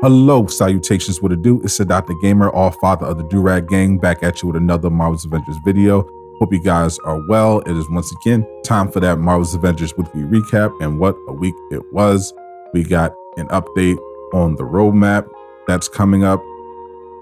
Hello, salutations, what it do? It's Sadat the Gamer, all father of the Do-Rag Gang, back at you with another Marvel's Avengers video. Hope you guys are well. It is once again time for that Marvel's Avengers weekly recap, and what a week it was. We got an update on the roadmap that's coming up,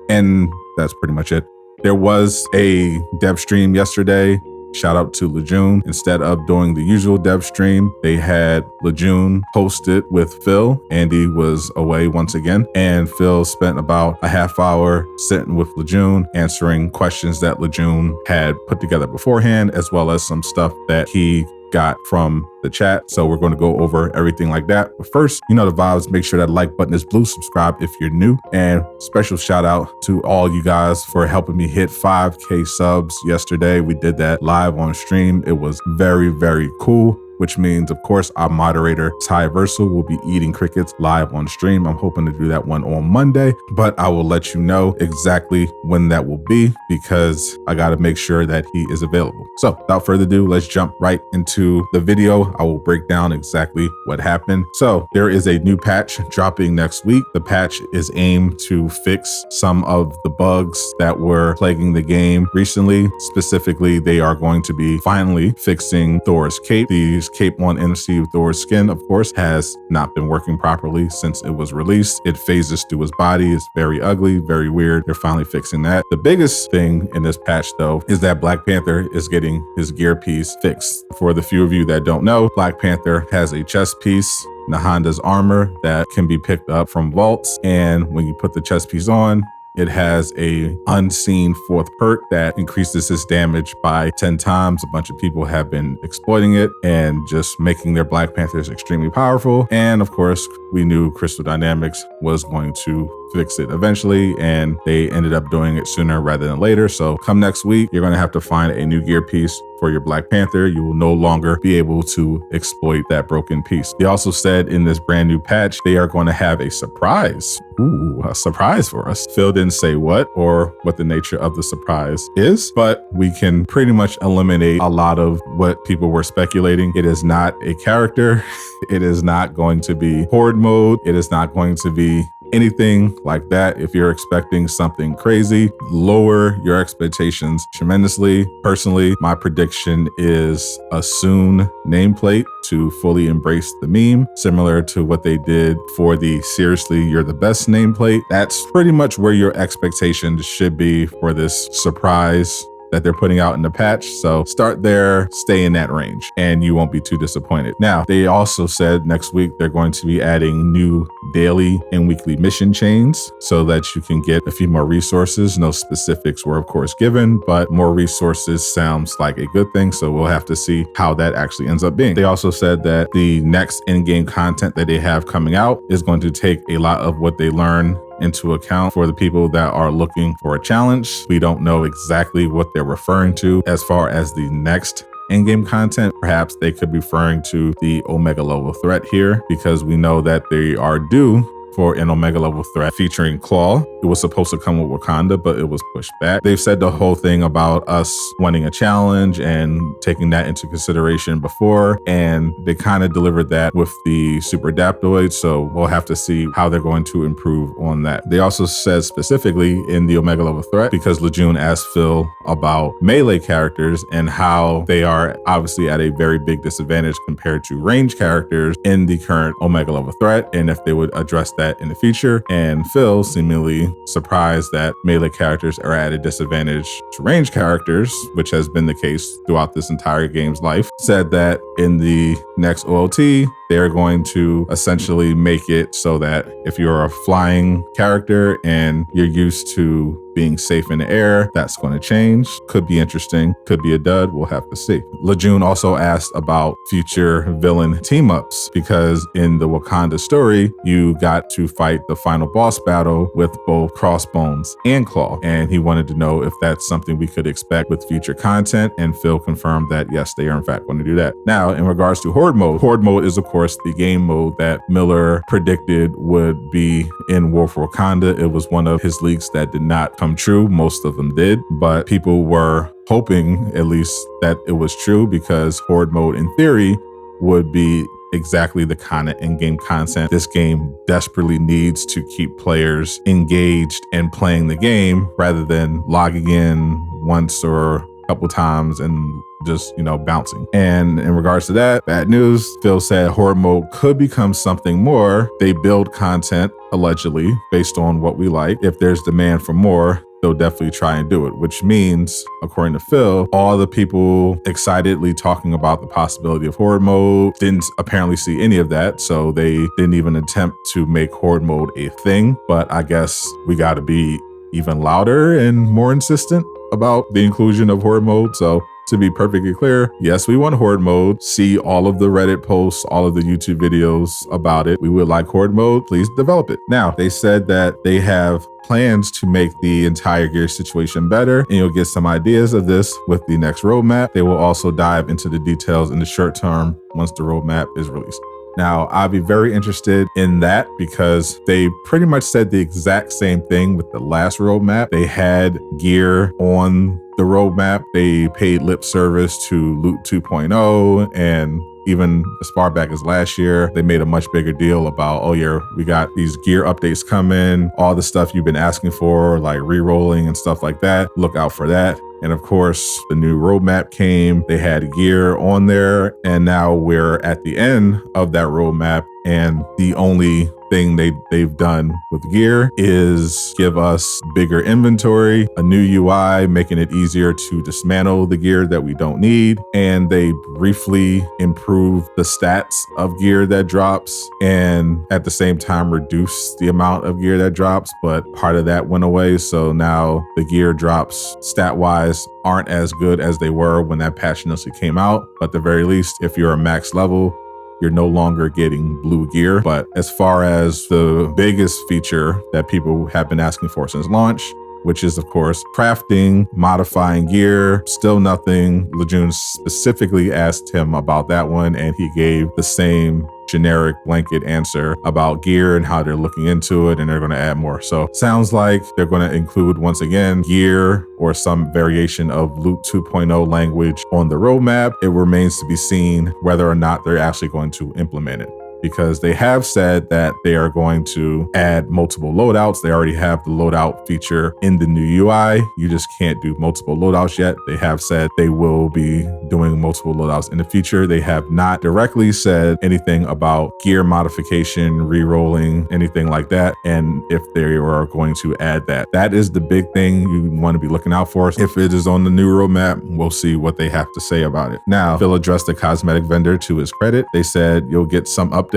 and that's pretty much it. There was a dev stream yesterday. Shout out to Lejeune. Instead of doing the usual dev stream, they had Lejeune host it with Phil. Andy was away once again, and Phil spent about a half hour sitting with Lejeune, answering questions that Lejeune had put together beforehand, as well as some stuff that he got from the chat. So we're going to go over everything like that. But first, you know the vibes. Make sure that like button is blue. Subscribe if you're new. And special shout out to all you guys for helping me hit 5K subs yesterday. We did that live on stream. It was very, very cool, which means, of course, our moderator, Ty Versal, will be eating crickets live on stream. I'm hoping to do that one on Monday, but I will let you know exactly when that will be because I got to make sure that he is available. So without further ado, let's jump right into the video. I will break down exactly what happened. So there is a new patch dropping next week. The patch is aimed to fix some of the bugs that were plaguing the game recently. Specifically, they are going to be finally fixing Thor's cape. These cape on MC of Thor's skin, of course, has not been working properly since it was released. It phases through his body. It's very ugly, very weird. They're finally fixing that. The biggest thing in this patch, though, is that Black Panther is getting his gear piece fixed. For the few of you that don't know, Black Panther has a chest piece, Nahanda's armor, that can be picked up from vaults. And when you put the chest piece on, it has a unseen fourth perk that increases his damage by 10 times. A bunch of people have been exploiting it and just making their Black Panthers extremely powerful. And of course, we knew Crystal Dynamics was going to fix it eventually, and they ended up doing it sooner rather than later. So come next week, you're going to have to find a new gear piece for your Black Panther. You will no longer be able to exploit that broken piece. They also said in this brand new patch, they are going to have a surprise. Ooh, a surprise for us. Phil didn't say what or what the nature of the surprise is, but we can pretty much eliminate a lot of what people were speculating. It is not a character. It is not going to be horde mode. It is not going to be anything like that. If you're expecting something crazy, lower your expectations tremendously. Personally, my prediction is a soon nameplate to fully embrace the meme, similar to what they did for the Seriously You're the Best nameplate. That's pretty much where your expectations should be for this surprise that they're putting out in the patch. So start there, stay in that range, and you won't be too disappointed. Now, they also said next week they're going to be adding new daily and weekly mission chains so that you can get a few more resources. No specifics were, of course, given, but more resources sounds like a good thing. So we'll have to see how that actually ends up being. They also said that the next in-game content that they have coming out is going to take a lot of what they learn into account for the people that are looking for a challenge. We don't know exactly what they're referring to as far as the next in-game content. Perhaps they could be referring to the Omega level threat here, because we know that they are due for an Omega level threat featuring Claw. It was supposed to come with Wakanda, but it was pushed back. They've said the whole thing about us wanting a challenge and taking that into consideration before, and they kind of delivered that with the Super Adaptoid, so we'll have to see how they're going to improve on that. They also said specifically in the Omega level threat, because Lejeune asked Phil about melee characters and how they are obviously at a very big disadvantage compared to range characters in the current Omega level threat, and if they would address that in the future. And Phil, seemingly surprised that melee characters are at a disadvantage to range characters, which has been the case throughout this entire game's life, said that in the next OLT, they're going to essentially make it so that if you're a flying character and you're used to being safe in the air, that's going to change. Could be interesting, could be a dud, we'll have to see. Lejeune also asked about future villain team-ups, because in the Wakanda story, you got to fight the final boss battle with both Crossbones and Claw, and he wanted to know if that's something we could expect with future content, and Phil confirmed that yes, they are in fact going to do that. Now, in regards to horde mode is of course the game mode that Miller predicted would be in War for Wakanda. It was one of his leaks that did not come true. Most of them did, but people were hoping at least that it was true, because horde mode in theory would be exactly the kind of in-game content this game desperately needs to keep players engaged and playing the game rather than logging in once or a couple times and just, bouncing. And in regards to that, bad news, Phil said horde mode could become something more. They build content, allegedly, based on what we like. If there's demand for more, they'll definitely try and do it, which means, according to Phil, all the people excitedly talking about the possibility of horde mode didn't apparently see any of that, so they didn't even attempt to make horde mode a thing. But I guess we got to be even louder and more insistent about the inclusion of horde mode. So to be perfectly clear, yes, we want horde mode. See all of the Reddit posts, all of the YouTube videos about it. We would like horde mode. Please develop it. Now, they said that they have plans to make the entire gear situation better, and you'll get some ideas of this with the next roadmap. They will also dive into the details in the short term once the roadmap is released. Now, I'll be very interested in that because they pretty much said the exact same thing with the last roadmap. They had gear on the roadmap. They paid lip service to Loot 2.0, and even as far back as last year, they made a much bigger deal about, oh yeah, we got these gear updates coming, all the stuff you've been asking for, like re-rolling and stuff like that. Look out for that. And of course, the new roadmap came, they had gear on there, and now we're at the end of that roadmap. And the only thing they've done with gear is give us bigger inventory, a new UI, making it easier to dismantle the gear that we don't need. And they briefly improve the stats of gear that drops, and at the same time reduce the amount of gear that drops, but part of that went away. So now the gear drops stat-wise aren't as good as they were when that patch initially came out. But at the very least, if you're a max level, you're no longer getting blue gear. But as far as the biggest feature that people have been asking for since launch, which is, of course, crafting, modifying gear, still nothing. Lejeune specifically asked him about that one, and he gave the same generic blanket answer about gear and how they're looking into it, and they're going to add more. So sounds like they're going to include, once again, gear or some variation of Loot 2.0 language on the roadmap. It remains to be seen whether or not they're actually going to implement it, because they have said that they are going to add multiple loadouts. They already have the loadout feature in the new UI. You just can't do multiple loadouts yet. They have said they will be doing multiple loadouts in the future. They have not directly said anything about gear modification, re-rolling, anything like that, and if they are going to add that. That is the big thing you want to be looking out for. If it is on the new roadmap, we'll see what they have to say about it. Now, Phil addressed the cosmetic vendor to his credit. They said you'll get some updates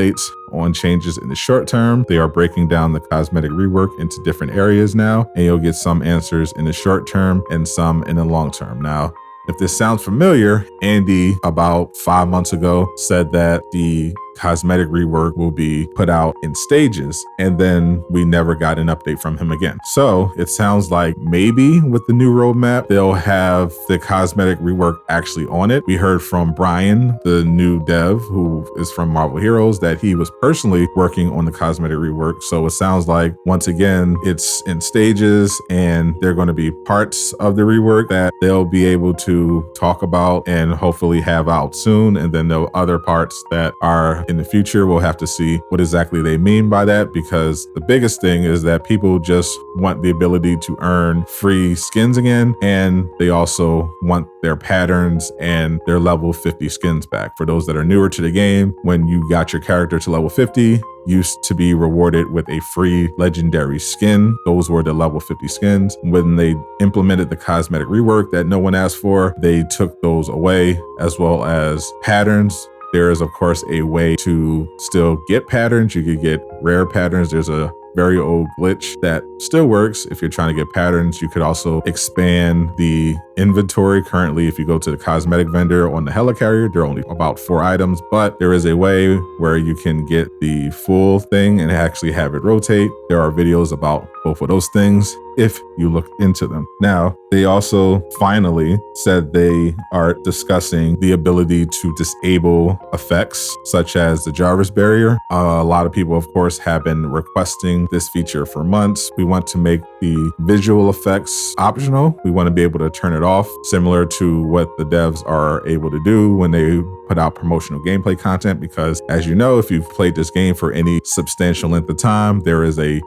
on changes in the short term. They are breaking down the cosmetic rework into different areas now, and you'll get some answers in the short term and some in the long term. Now, if this sounds familiar, Andy, about 5 months ago, said that the cosmetic rework will be put out in stages, and then we never got an update from him again. So it sounds like maybe with the new roadmap, they'll have the cosmetic rework actually on it. We heard from Brian, the new dev who is from Marvel Heroes, that he was personally working on the cosmetic rework. So it sounds like, once again, it's in stages, and they're going to be parts of the rework that they'll be able to talk about and hopefully have out soon. And then the other parts that are in the future, we'll have to see what exactly they mean by that, because the biggest thing is that people just want the ability to earn free skins again, and they also want their patterns and their level 50 skins back. For those that are newer to the game, when you got your character to level 50, used to be rewarded with a free legendary skin. Those were the level 50 skins. When they implemented the cosmetic rework that no one asked for, they took those away, as well as patterns. There is, of course, a way to still get patterns. You could get rare patterns. There's a very old glitch that still works if you're trying to get patterns. You could also expand the inventory. Currently, if you go to the cosmetic vendor on the helicarrier, there are only about 4 items, but there is a way where you can get the full thing and actually have it rotate. There are videos about both of those things. if you look into them. Now, they also finally said they are discussing the ability to disable effects such as the Jarvis barrier. A lot of people, of course, have been requesting this feature for months. We want to make the visual effects optional. We want to be able to turn it off, similar to what the devs are able to do when they put out promotional gameplay content, because as you know, if you've played this game for any substantial length of time, there is a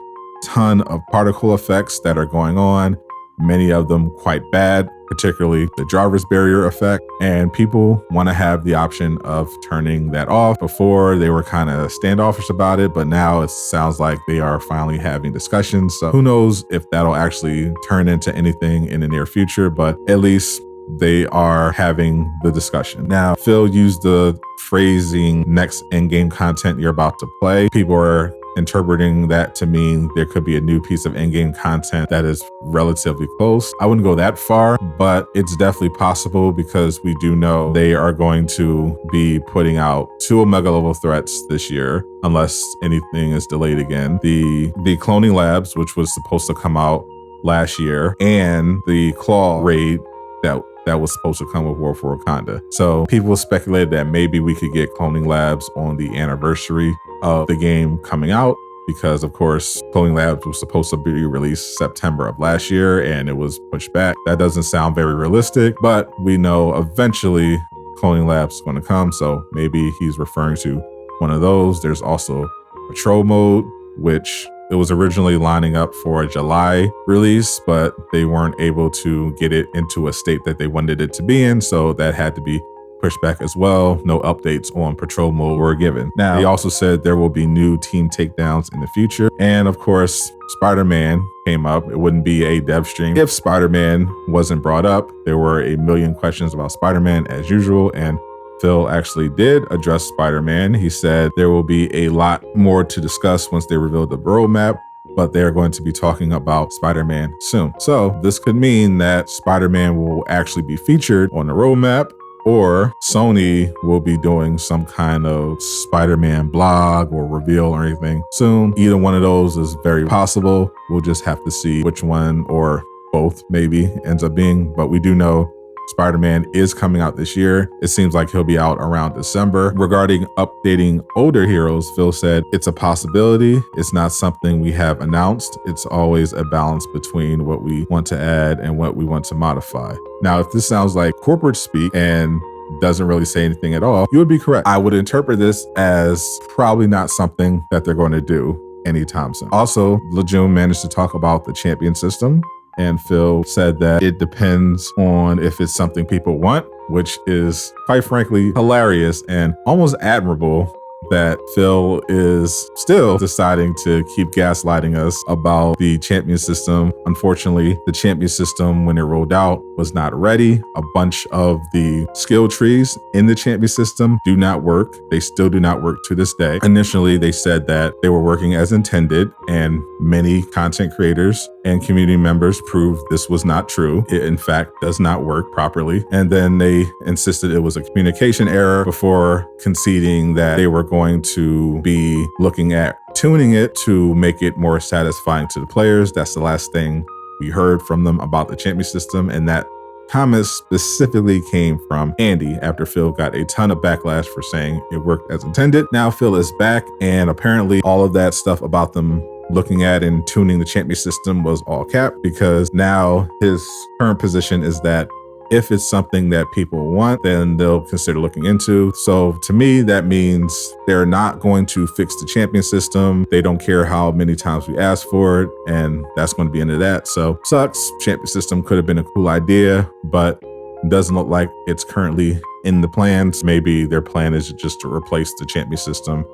ton of particle effects that are going on, many of them quite bad, particularly the Jarvis barrier effect, and people want to have the option of turning that off. Before, they were kind of standoffish about it, but now it sounds like they are finally having discussions. So who knows if that'll actually turn into anything in the near future, but at least they are having the discussion. Now, Phil used the phrasing next in-game content you're about to play. People are interpreting that to mean there could be a new piece of in-game content that is relatively close. I wouldn't go that far, but it's definitely possible because we do know they are going to be putting out 2 Omega level threats this year, unless anything is delayed again. The Cloning Labs, which was supposed to come out last year, and the Claw raid that was supposed to come with War for Wakanda. So people speculated that maybe we could get Cloning Labs on the anniversary of the game coming out, because of course Cloning Labs was supposed to be released September of last year and it was pushed back. That doesn't sound very realistic, but we know eventually Cloning Labs is going to come, so maybe he's referring to one of those. There's also Patrol Mode, which it was originally lining up for a July release, but they weren't able to get it into a state that they wanted it to be in, so that had to be pushed back as well. No updates on Patrol Mode were given. Now, they also said there will be new team takedowns in the future. And of course, Spider-Man came up. It wouldn't be a dev stream if Spider-Man wasn't brought up. There were a million questions about Spider-Man as usual, and Phil actually did address Spider-Man. He said there will be a lot more to discuss once they reveal the roadmap, but they're going to be talking about Spider-Man soon. So this could mean that Spider-Man will actually be featured on the roadmap, or Sony will be doing some kind of Spider-Man blog or reveal or anything soon. Either one of those is very possible. We'll just have to see which one or both maybe ends up being, but we do know Spider-Man is coming out this year. It seems like he'll be out around December. Regarding updating older heroes, Phil said it's a possibility. It's not something we have announced. It's always a balance between what we want to add and what we want to modify. Now, if this sounds like corporate speak and doesn't really say anything at all, you would be correct. I would interpret this as probably not something that they're going to do anytime soon. Also, Lejeune managed to talk about the champion system, and Phil said that it depends on if it's something people want, which is quite frankly hilarious and almost admirable that Phil is still deciding to keep gaslighting us about the champion system. Unfortunately, the champion system, when it rolled out, was not ready. A bunch of the skill trees in the champion system do not work. They still do not work to this day. Initially, they said that they were working as intended, and many content creators and community members proved this was not true. It, in fact, does not work properly. And then they insisted it was a communication error before conceding that they were going to be looking at tuning it to make it more satisfying to the players. That's the last thing we heard from them about the champion system, and that comment specifically came from Andy after Phil got a ton of backlash for saying it worked as intended. Now Phil is back, and apparently all of that stuff about them looking at and tuning the champion system was all cap, because now his current position is that if it's something that people want, then they'll consider looking into. So to me, that means they're not going to fix the champion system. They don't care how many times we ask for it, and that's going to be the end of that. So sucks. Champion system could have been a cool idea, but doesn't look like it's currently in the plans. Maybe their plan is just to replace the champion system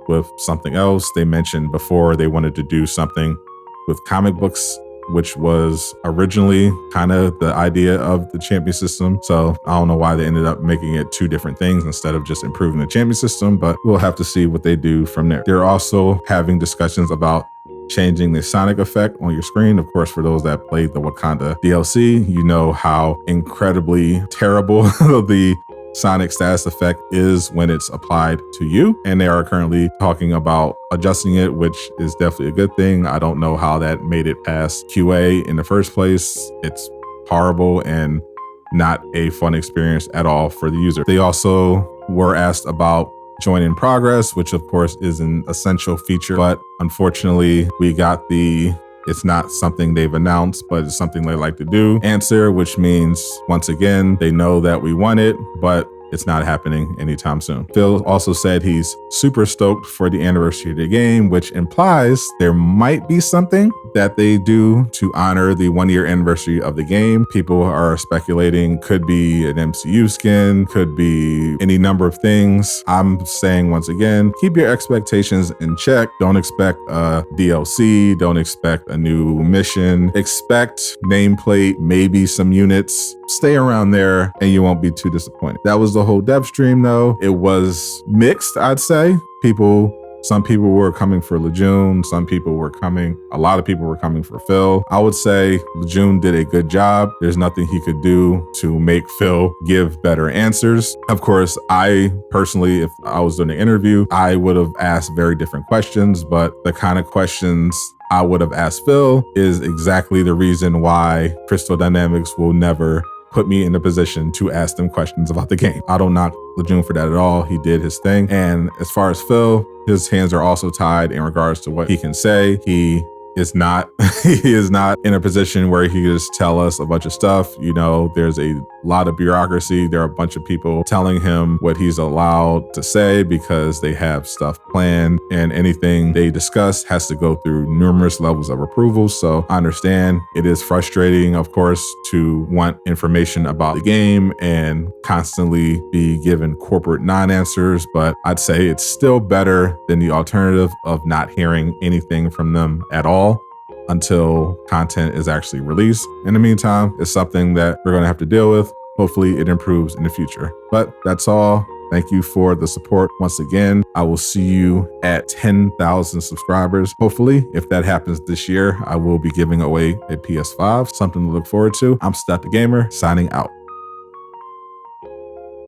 with something else. They mentioned before they wanted to do something with comic books, which was originally kind of the idea of the champion system. So I don't know why they ended up making it two different things instead of just improving the champion system, but we'll have to see what they do from there. They're also having discussions about changing the sonic effect on your screen. Of course, for those that played the Wakanda DLC, you know how incredibly terrible the sonic status effect is when it's applied to you. And they are currently talking about adjusting it, which is definitely a good thing. I don't know how that made it past QA in the first place. It's horrible and not a fun experience at all for the user. They also were asked about join in progress, which of course is an essential feature, but unfortunately we got it's not something they've announced, but it's something they like to do answer, which means once again, they know that we want it, but it's not happening anytime soon. Phil also said he's super stoked for the anniversary of the game, which implies there might be something that they do to honor the 1-year anniversary of the game. People are speculating could be an MCU skin, could be any number of things. I'm saying once again, keep your expectations in check. Don't expect a DLC, don't expect a new mission. Expect nameplate, maybe some units. Stay around there and you won't be too disappointed. That was the whole dev stream though. It was mixed, I'd say. Some people were coming for Lejeune. A lot of people were coming for Phil. I would say Lejeune did a good job. There's nothing he could do to make Phil give better answers. Of course, I personally, if I was doing an interview, I would have asked very different questions, but the kind of questions I would have asked Phil is exactly the reason why Crystal Dynamics will never put me in a position to ask them questions about the game. I don't knock Lejeune for that at all. He did his thing. And as far as Phil, his hands are also tied in regards to what he can say. He is not in a position where he can just tell us a bunch of stuff. You know, there's a lot of bureaucracy. There are a bunch of people telling him what he's allowed to say because they have stuff planned, and anything they discuss has to go through numerous levels of approval. So I understand it is frustrating, of course, to want information about the game and constantly be given corporate non-answers, but I'd say it's still better than the alternative of not hearing anything from them at all until content is actually released. In the meantime, it's something that we're going to have to deal with. Hopefully it improves in the future. But that's all. Thank you for the support once again. I will see you at 10,000 subscribers. Hopefully, if that happens this year, I will be giving away a PS5, something to look forward to. I'm Stat the Gamer, signing out.